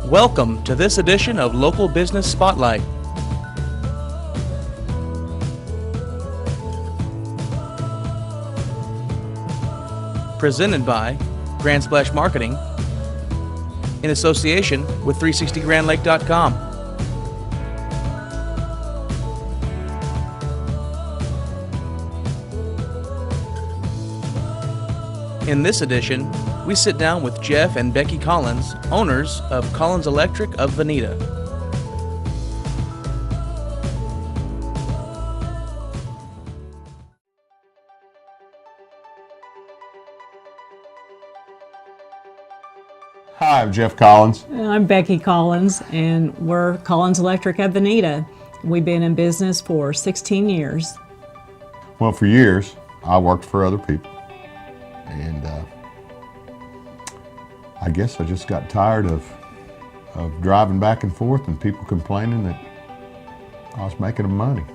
Welcome to this edition of Local Business Spotlight. Presented by Grand Splash Marketing in association with 360grandlake.com. In this edition, we sit down with Jeff and Becky Collins, owners of Collins Electric of Vinita. Hi, I'm Jeff Collins. I'm Becky Collins, and we're Collins Electric of Vinita. We've been in business for 16 years. Well, for years, I worked for other people. And I guess I just got tired of driving back and forth and people complaining that I was making them money.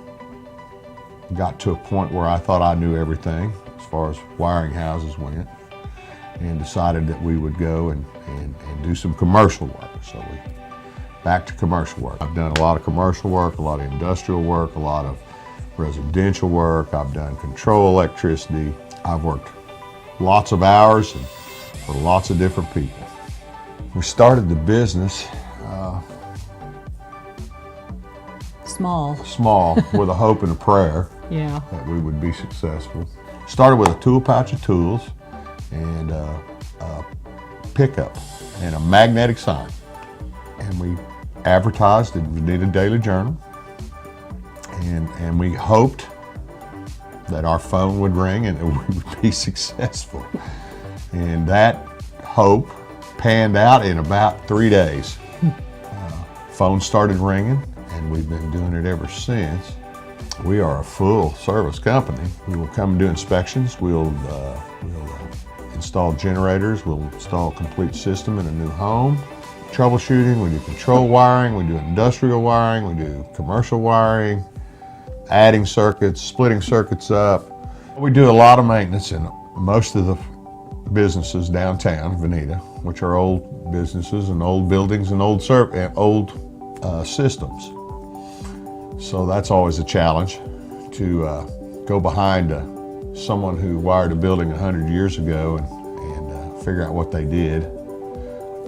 Got to a point where I thought I knew everything as far as wiring houses went, and decided that we would go and do some commercial work. So we back to commercial work. I've done a lot of commercial work, a lot of industrial work, a lot of residential work. I've done control electricity. I've worked lots of hours and for lots of different people. We started the business small with a hope and a prayer that we would be successful. Started with a tool pouch of tools and a pickup and a magnetic sign. And we advertised in the Vinita Daily Journal, and we hoped that our phone would ring and we would be successful. And that hope panned out in about 3 days. Phone started ringing, and we've been doing it ever since. We are a full service company. We will come and do inspections. We'll install generators. We'll install a complete system in a new home. Troubleshooting, we do control wiring, we do industrial wiring, we do commercial wiring, adding circuits, splitting circuits up. We do a lot of maintenance in most of the businesses downtown Vinita, which are old businesses and old buildings and old systems. So that's always a challenge to go behind someone who wired a building 100 years ago and figure out what they did.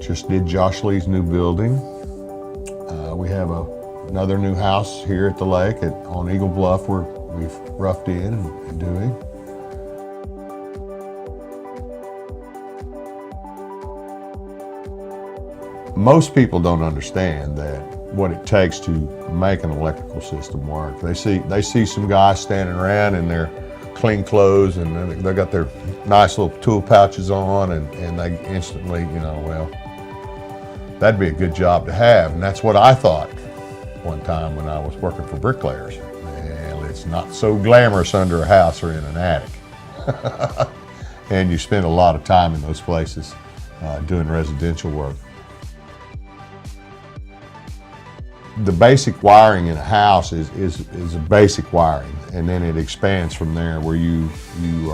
Just did Josh Lee's new building. We have another new house here at the lake on Eagle Bluff where we've roughed in and doing. Most people don't understand that what it takes to make an electrical system work. They see some guys standing around in their clean clothes and they got their nice little tool pouches on and they instantly, well, that'd be a good job to have. And that's what I thought one time when I was working for bricklayers. Well, it's not so glamorous under a house or in an attic. And you spend a lot of time in those places doing residential work. The basic wiring in a house is a basic wiring, and then it expands from there where you do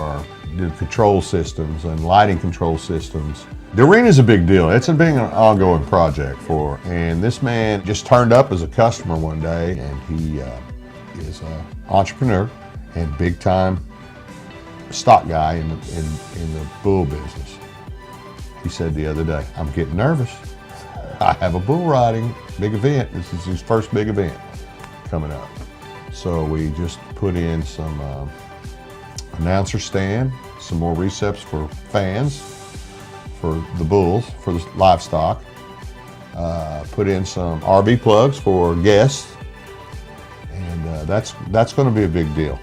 control systems and lighting control systems. The arena is a big deal. It's been an ongoing project and this man just turned up as a customer one day, and he is an entrepreneur and big time stock guy in the bull business. He said the other day, "I'm getting nervous. I have a bull riding big event. This is his first big event coming up." So we just put in some announcer stand, some more receps for fans, for the bulls, for the livestock. Put in some RV plugs for guests, and that's going to be a big deal.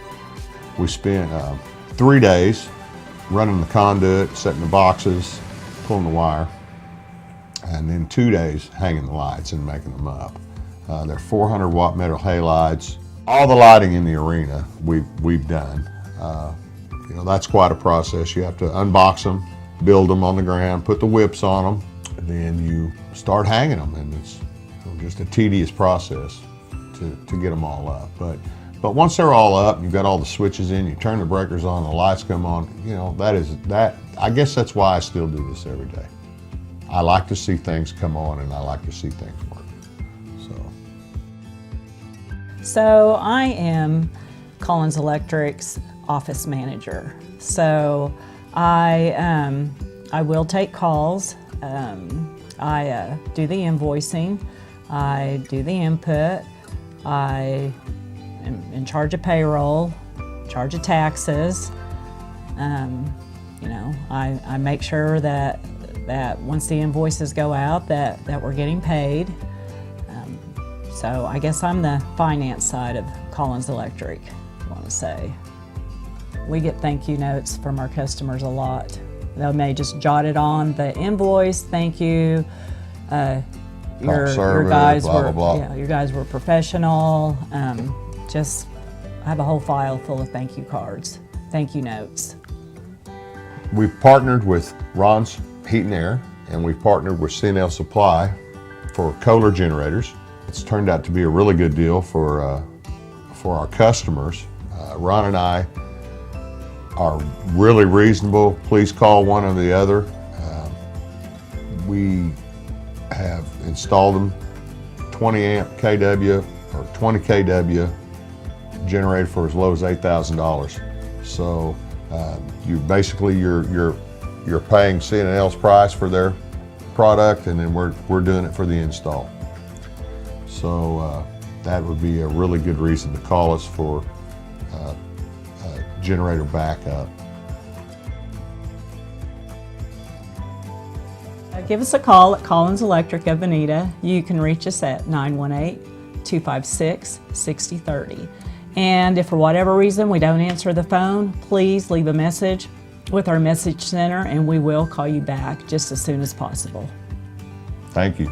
We spent 3 days running the conduit, setting the boxes, pulling the wire, and then 2 days hanging the lights and making them up. They're 400 watt metal halides. All the lighting in the arena we've done. That's quite a process. You have to unbox them, build them on the ground, put the whips on them, and then you start hanging them, and it's just a tedious process to get them all up. But once they're all up, you've got all the switches in, you turn the breakers on, the lights come on. I guess that's why I still do this every day. I like to see things come on, and I like to see things work. So I am Collins Electric's office manager. So I will take calls. I do the invoicing. I do the input. I am in charge of payroll, charge of taxes. I make sure that once the invoices go out that we're getting paid. So I guess I'm the finance side of Collins Electric, I want to say. We get thank you notes from our customers a lot. They may just jot it on the invoice, thank you. Your guys blah, were blah, blah. Yeah, your guys were professional. Just I have a whole file full of thank you cards, thank you notes. We've partnered with Ron's Heat and Air, and we've partnered with CNL Supply for Kohler generators. It's turned out to be a really good deal for our customers. Ron and I are really reasonable. Please call one or the other. We have installed them 20 amp KW or 20 KW generator for as low as $8,000. So you're paying CNL's price for their product, and then we're doing it for the install. So that would be a really good reason to call us for generator backup. Give us a call at Collins Electric of Vinita. You can reach us at 918-256-6030. And if for whatever reason we don't answer the phone, please leave a message with our message center and we will call you back just as soon as possible. Thank you.